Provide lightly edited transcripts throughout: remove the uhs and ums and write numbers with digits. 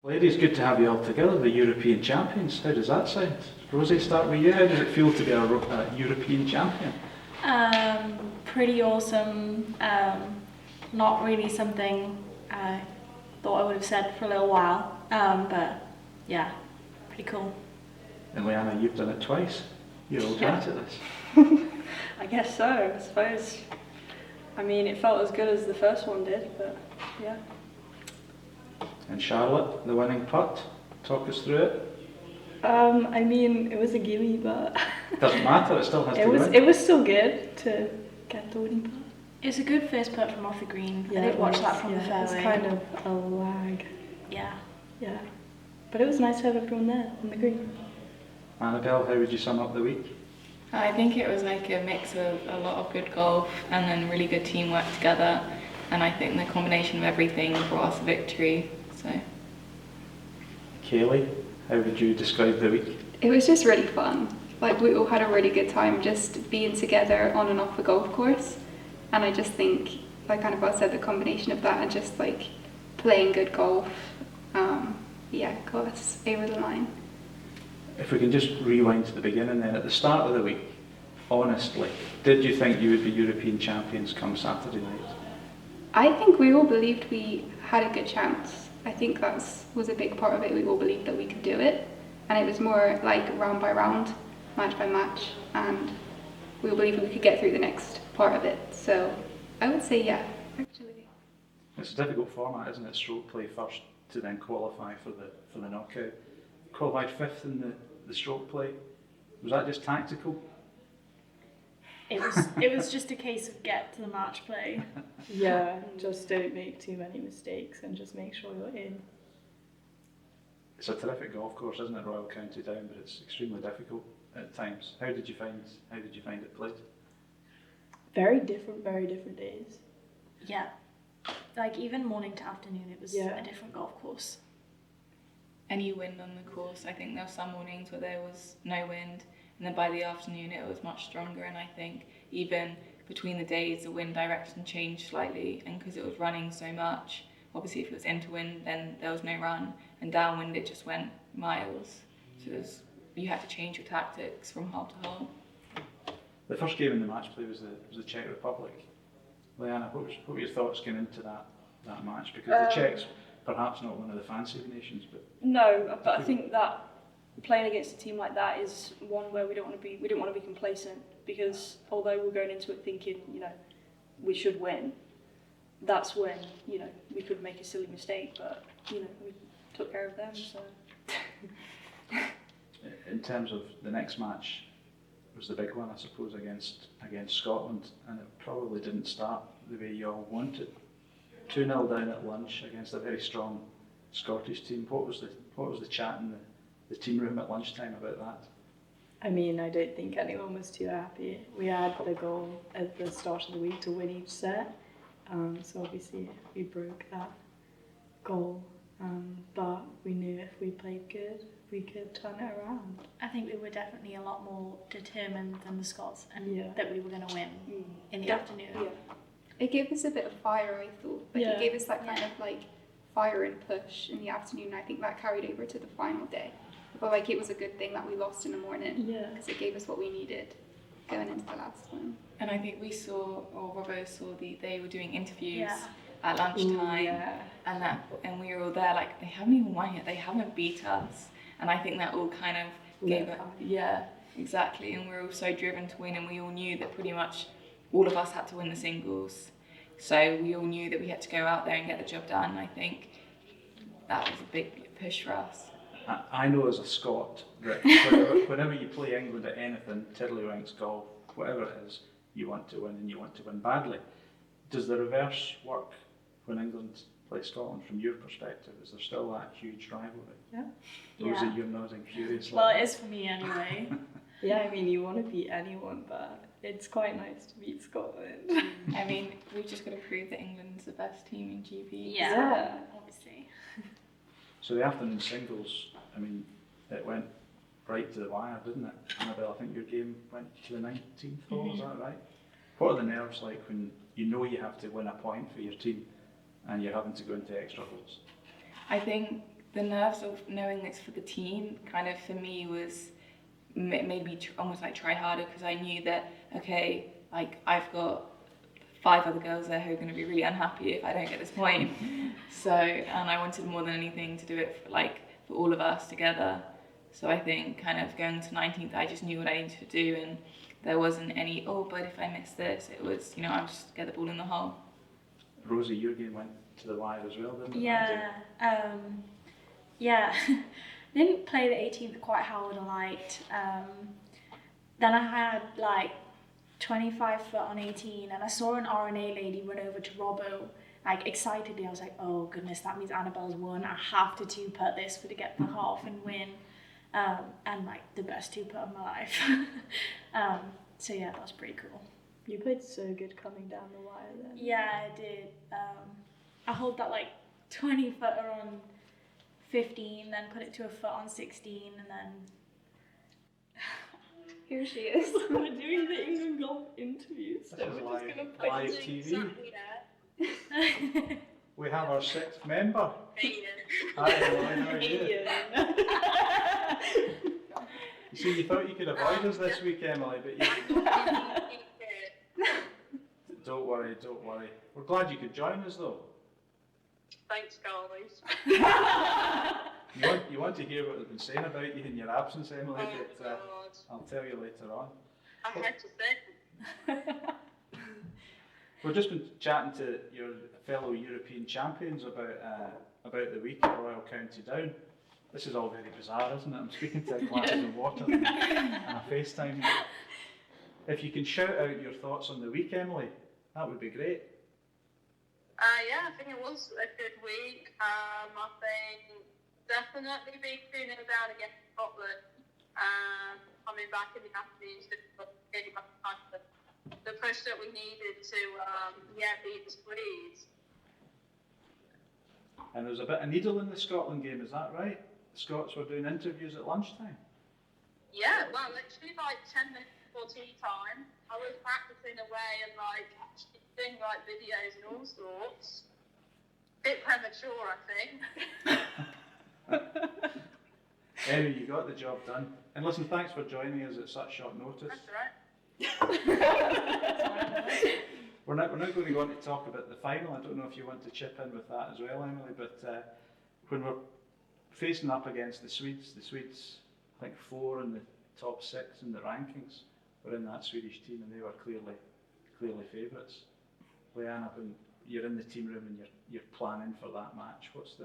Ladies, good to have you all together, the European champions. How does that sound? Rosie, start with you. How does it feel to be a European champion? Pretty awesome. Not really something I thought I would have said for a little while, but yeah, pretty cool. And Leanna, you've done it twice. You're old hat at this. I guess so, I suppose. I mean, it felt as good as the first one did, but yeah. And Charlotte, the winning putt. Talk us through it. I mean, it was a gimme, but Doesn't matter, it still has to win. it was still good to get the winning putt. It's a good first putt from off the green. I did watch that from the fairway. It's kind of a lag. Yeah. Yeah. But it was nice to have everyone there on the green. Annabelle, how would you sum up the week? I think it was like a mix of a lot of good golf and then really good teamwork together. And I think the combination of everything brought us a victory. So. Kaylee, how would you describe the week? It was just really fun. Like, we all had a really good time just being together on and off the golf course. And I just think, like Annabelle said, the combination of that and just like playing good golf, got us over the line. If we can just rewind to the beginning then, at the start of the week, honestly, did you think you would be European champions come Saturday night? I think we all believed we had a good chance. I think that was a big part of it. We all believed that we could do it. And it was more like round by round, match by match. And we all believed we could get through the next part of it. So I would say yeah, actually. It's a difficult format, isn't it? Stroke play first to then qualify for the knockout. Qualified fifth in the stroke play. Was that just tactical? It was just a case of get to the match play. Yeah, just don't make too many mistakes and just make sure you're in. It's a terrific golf course, isn't it, Royal County Down, but it's extremely difficult at times. How did you find it played? Very different days. Yeah. Like even morning to afternoon, it was Yeah. a different golf course. Any wind on the course. I think there were some mornings where there was no wind, and then by the afternoon it was much stronger. And I think even between the days, the wind direction changed slightly, and because it was running so much, obviously if it was into wind, then there was no run, and downwind it just went miles. So you had to change your tactics from hole to hole. The first game in the match play was the Czech Republic. Leanna, what were your thoughts going into that match? Because the Czechs, perhaps not one of the fancied nations, but No, but I think that playing against a team like that is one where we didn't want to be complacent, because although we're going into it thinking, we should win, that's when, we could make a silly mistake, but, we took care of them, so. in terms of the next match, was the big one, I suppose, against Scotland, and it probably didn't start the way you all wanted. 2-0 down at lunch against a very strong Scottish team. What was the chat in the team room at lunchtime about that? I mean, I don't think anyone was too happy. We had the goal at the start of the week to win each set, so obviously we broke that goal, but we knew if we played good, we could turn it around. I think we were definitely a lot more determined than the Scots, and Yeah. that we were going to win in the afternoon. Yeah. It gave us a bit of fire, I thought. Like, Yeah. it gave us that kind Yeah. of like fire and push in the afternoon. I think that carried over to the final day. But like, it was a good thing that we lost in the morning, Yeah. because it gave us what we needed going into the last one. And I think we saw, or Robbo saw, they were doing interviews Yeah. at lunchtime. Yeah. And we were all there like, they haven't even won yet, they haven't beat us. And I think that all kind of gave Lit it, fire. yeah, exactly. And we were all so driven to win, and we all knew that pretty much all of us had to win the singles. So we all knew that we had to go out there and get the job done. I think that was a big push for us. I know as a Scot that whenever you play England at anything, tiddlywinks, golf, whatever it is, you want to win, and you want to win badly. Does the reverse work when England play Scotland from your perspective? Is there still that huge rivalry? Yeah. Rosie, Yeah. you're nodding furiously. Well, it is for me anyway. Yeah, I mean, you want to beat anyone, but it's quite nice to beat Scotland. I mean, we've just got to prove that England's the best team in GB. Yeah, obviously. So the afternoon singles, I mean, it went right to the wire, didn't it? Annabelle, I think your game went to the 19th hole, is that right? What are the nerves like when you know you have to win a point for your team and you're having to go into extra holes? I think the nerves of knowing it's for the team kind of for me was made me almost like try harder, because I knew that, okay, like I've got 5 other girls there who are going to be really unhappy if I don't get this point. So, and I wanted more than anything to do it for all of us together. So I think kind of going to 19th, I just knew what I needed to do, and there wasn't any, oh, but if I miss this, it was, you know, I was just get the ball in the hole. Rosie, your game went to the wire as well, didn't it? Yeah, yeah. Didn't play the 18th quite how I would have liked. Then I had like 25 foot on 18, and I saw an RNA lady run over to Robbo, like excitedly. I was like, oh goodness, that means Annabelle's won. I have to 2-putt this for to get the half and win. And like the best 2-putt of my life. So yeah, that was pretty cool. You played so good coming down the wire then. Yeah, I did. I hold that like 20 footer on 15, then put it to a foot on 16, and then Here she is. We're doing the England golf interviews, so This is we're just live- gonna play live TV. We have our 6th member. Hi, Emily, how are you? You see, you thought you could avoid us this week, Emily, but you... Don't worry, don't worry. We're glad you could join us, though. Thanks, guys. You want to hear what they've been saying about you in your absence, Emily, Oh, but God. I'll tell you later on. I had to say. We've just been chatting to your fellow European champions about the week at Royal County Down. This is all very bizarre, isn't it? I'm speaking to a glass of water and a FaceTime. If you can shout out your thoughts on the week, Emily, that would be great. Yeah, I think it was a good week. I think definitely being 2-0 down against Scotland. Coming back in the afternoon, getting back the push that we needed to beat the Swedes. And there was a bit of needle in the Scotland game, is that right? The Scots were doing interviews at lunchtime. Yeah, well, literally like 10 minutes before tea time, I was practicing away and like doing like videos and all sorts. Bit premature, I think. Anyway, you got the job done. And listen, thanks for joining us at such short notice. That's right. We're now going to go on to talk about the final. I don't know if you want to chip in with that as well, Emily, but when we're facing up against the Swedes, I think 4 in the top 6 in the rankings were in that Swedish team, and they were clearly favourites. Leanne, when you're in the team room and you're planning for that match, what's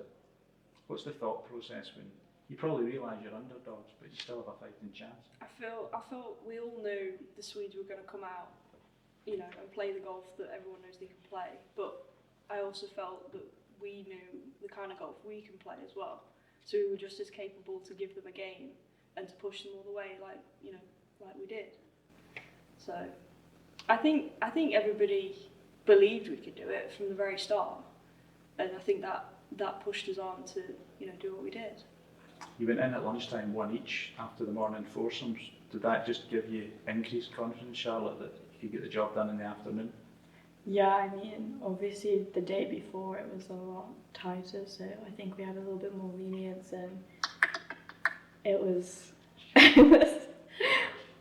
the thought process when you probably realise you're underdogs, but you still have a fighting chance? I felt we all knew the Swedes were going to come out, you know, and play the golf that everyone knows they can play. But I also felt that we knew the kind of golf we can play as well. So we were just as capable to give them a game and to push them all the way, like we did. So I think everybody believed we could do it from the very start, and I think that pushed us on to do what we did. You went in at lunchtime 1 each after the morning foursomes. Did that just give you increased confidence, Charlotte, that you could get the job done in the afternoon? Yeah, I mean, obviously the day before it was a lot tighter, so I think we had a little bit more lenience, and it was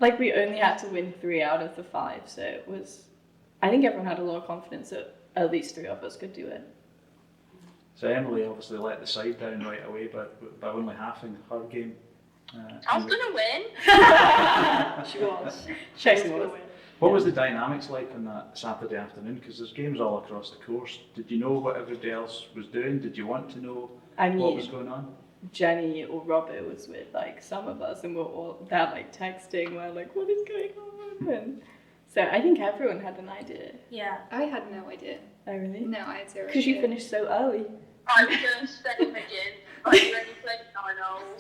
like we only had to win 3 out of the 5, so it was, I think everyone had a lot of confidence that at least 3 of us could do it. So Emily obviously let the side down right away by only halving her game. I was going to win. She was. Chasing gonna was. win. What was the dynamics like on that Saturday afternoon? Because there's games all across the course. Did you know what everybody else was doing? Did you want to know I what was mean, going on? Jenny or Robert was with like some of us, and we're all there like texting, we're like, what is going on? And so I think everyone had an idea. Yeah. I had no idea. Oh really? No, I had 0 Because you idea. finished so early. I was going to say him again, but you only played 9 holes.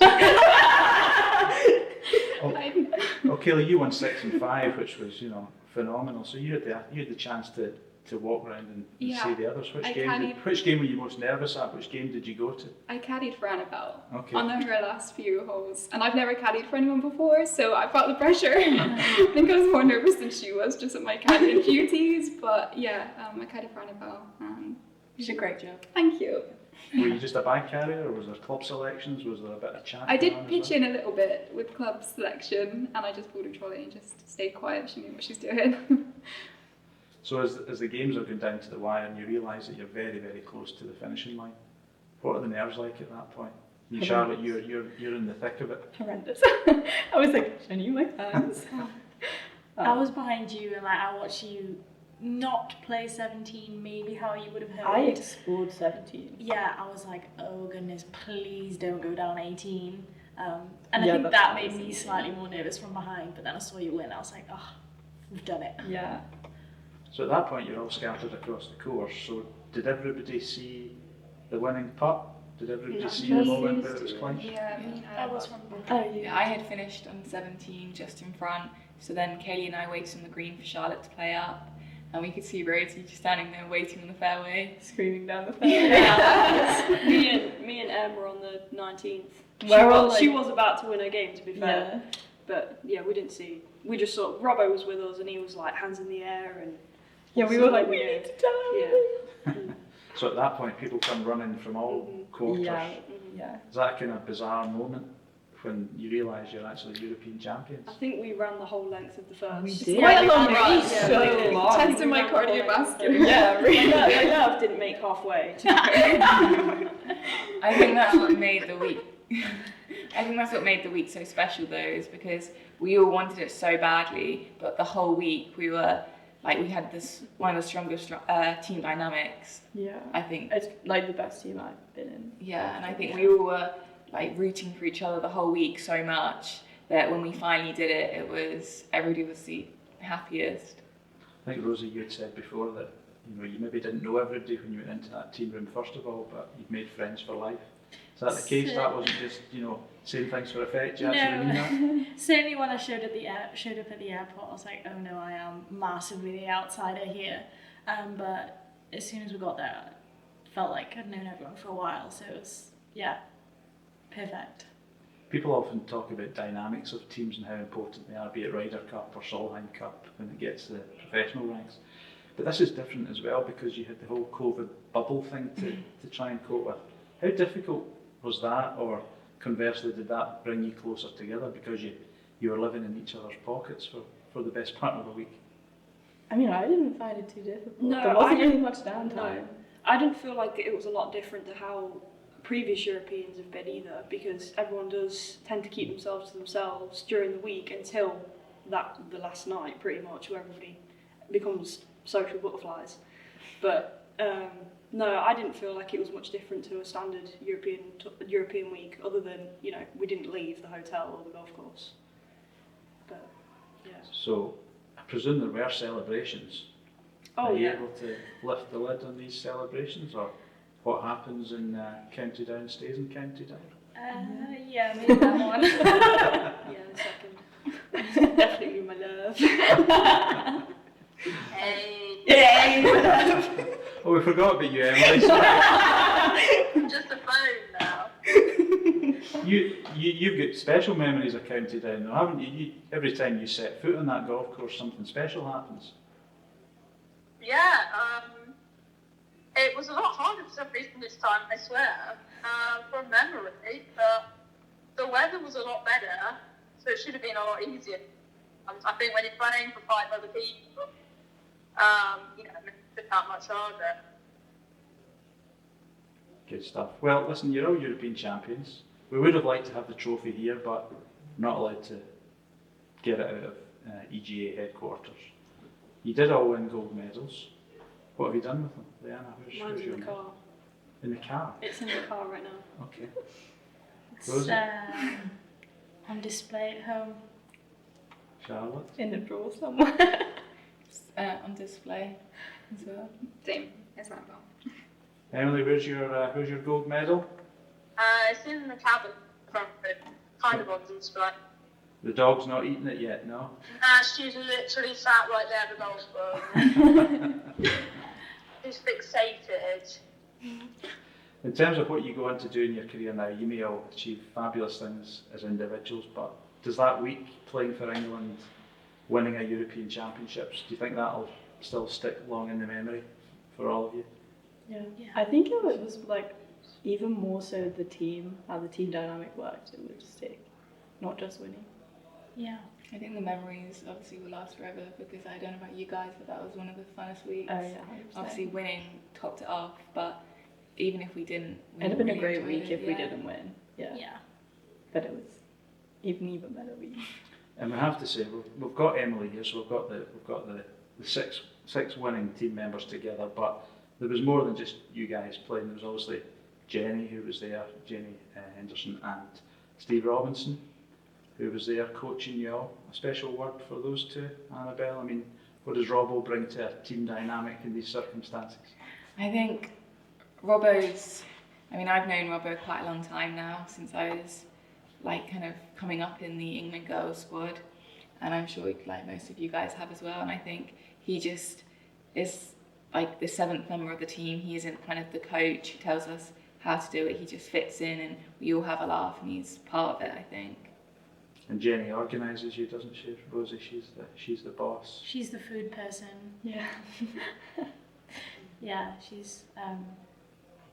Oh, Kaylee, you won 6 and 5, which was phenomenal. So you had the chance to walk around and Yeah, see the others. Which I game were you most nervous at? Which game did you go to? I caddied for Annabelle Okay. on her last few holes, and I've never caddied for anyone before, so I felt the pressure. I think I was more nervous than she was, just at my caddying duties. But yeah, I caddied for Annabelle, and You did a great job. Thank you. Were you just a bag carrier, or was there club selections? Was there a bit of chat? I did going on as pitch well? in a little bit with club selection, and I just pulled a trolley and just stayed quiet. She knew what she's doing. So as the games are going down to the wire and you realise that you're very, very close to the finishing line, what are the nerves like at that point? You, Charlotte, you're in the thick of it. Horrendous. I was like, I need my hands. I was behind you and like I watched you not play 17, maybe how you would have heard. I explored 17. Yeah, I was like, oh goodness, please don't go down 18. And I Yeah, think that's that what I made was me thinking. slightly more nervous from behind, but then I saw you win, I was like, oh, we've done it. Yeah. So at that point you're all scattered across the course, so did everybody see the winning putt? Did everybody No, see the just moment used where it was to it. clinched? Yeah, me and I her. was from Oh, Yeah, I had finished on 17 just in front, so then Kaylee and I waited on the green for Charlotte to play up, and we could see Rosie just standing there waiting on the fairway. Screaming down the fairway. Me and Em were on the 19th. We're all She like- was about to win her game, to be fair. Yeah. But yeah, we didn't see. We just saw Robbo was with us, and he was like hands in the air, and Yeah, we were like, we need to tell Yeah. him. So at that point people come running from all quarters. Yeah. Mhm. Yeah. Is that kind of bizarre moment when you realise you're actually European champions? I think we ran the whole length of the first. We It's did. quite a We long ran run. it so we did. long. Testing my We ran the whole length. cardiovascular. Yeah, really. My nerve didn't make halfway. I think that's what made the week. I think that's what made the week so special, though, is because we all wanted it so badly, but the whole week we were like we had this one of the strongest team dynamics. Yeah. I think. It's like the best team I've been in. Yeah, and I think we all were like rooting for each other the whole week so much that when we finally did it, it was everybody was the happiest. I think Rosie, you had said before that you maybe didn't know everybody when you went into that team room first of all, but you'd made friends for life. Is that the case? That wasn't just saying things for effect. You actually mean that? Certainly when I showed up at the airport, I was like, oh no, I am massively the outsider here. But as soon as we got there, I felt like I'd known everyone for a while, so it was, yeah, perfect. People often talk about dynamics of teams and how important they are, be it Ryder Cup or Solheim Cup when it gets to the professional ranks. But this is different as well because you had the whole COVID bubble thing to try and cope with. How difficult was that, or conversely, did that bring you closer together because you were living in each other's pockets for the best part of the week? I mean, I didn't find it too difficult. No, there I wasn't didn't- really much downtime. No, I didn't feel like it was a lot different to how previous Europeans have been either, because everyone does tend to keep themselves to themselves during the week until the last night, pretty much, where everybody becomes social butterflies. But no, I didn't feel like it was much different to a standard European week, other than we didn't leave the hotel or the golf course. But yeah. So I presume there were celebrations. Oh Are you yeah. able to lift the lid on these celebrations, or what happens in County Down stays in County Down? Yeah, maybe that one. Yeah, the second. Definitely my love. Hey, Oh, we forgot about you, Emily. Sorry. just a phone now. You've got special memories of County Down, though, haven't you? Every time you set foot on that golf course, something special happens. Yeah, it was a lot harder for some reason this time, I swear, from memory, but the weather was a lot better, so it should have been a lot easier. I think when you're playing for 5 other people, it's that much harder. Good stuff. Well, listen, you're all European champions. We would have liked to have the trophy here, but not allowed to get it out of EGA headquarters. You did all win gold medals. What have you done with them, Leanna? Mine's in your the car. In the car? It's in the car right now. Okay. It's Rosie? on display at home. Charlotte? In the drawer somewhere. On display as well. Same. It's not wrong. Emily, where's your gold medal? It's in the cabin, kind of on display. The dog's not eating it yet, no? She's literally sat right there at the golf ball. She's fixated. In terms of what you go on to do in your career now, you may all achieve fabulous things as individuals, but does that week playing for England, winning a European Championships, do you think that'll still stick long in the memory for all of you? Yeah. Yeah. I think it was like even more so the team, how the team dynamic worked, it would stick, not just winning. Yeah. I think the memories obviously will last forever because I don't know about you guys, but that was one of the funnest weeks. Oh yeah, 100%. Obviously, winning topped it off, but even if we didn't, we It'd have been a really great enjoyed week it, if we yeah. didn't win. Yeah. Yeah. But it was even better week. And we have to say we've got Emily here, so we've got the six winning team members together. But there was more than just you guys playing. There was obviously Jenny who was there, Jenny Henderson, and Steve Robinson who was there coaching you all. A special word for those two, Annabelle. I mean, what does Robbo bring to a team dynamic in these circumstances? I think I've known Robbo quite a long time now, since I was like kind of coming up in the England girls squad, and I'm sure like most of you guys have as well. And I think he just is like the seventh member of the team. He isn't kind of the coach who tells us how to do it. He just fits in, and we all have a laugh, and he's part of it, I think. And Jenny organises you, doesn't she, Rosie? She's the boss. She's the food person. Yeah. Yeah, she's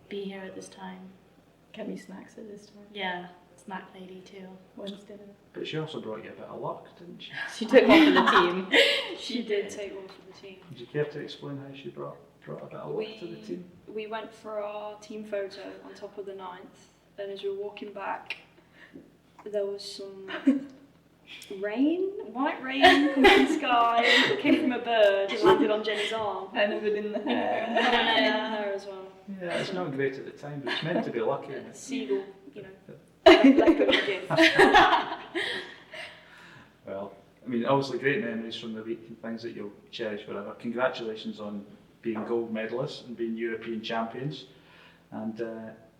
be here at this time. Get me snacks at this time. Yeah, snack lady too. When's dinner? But she also brought you a bit of luck, didn't she? She took one for the team. She did take one for the team. Would you care to explain how she brought a bit of luck to the team? We went for our team photo on top of the 9th, and as we were walking back, there was some white rain coming from the sky. It came from a bird and landed on Jenny's arm. And it in the hair. And then in her hair as well. Yeah, it's not great at the time, but it's meant to be lucky. A seagull, you know, left of a gift. Well, I mean, obviously great memories from the week and things that you'll cherish forever. Congratulations on being gold medalists and being European champions. And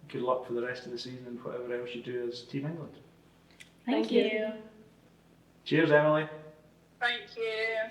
good luck for the rest of the season and whatever else you do as Team England. Thank you. Cheers, Emily. Thank you.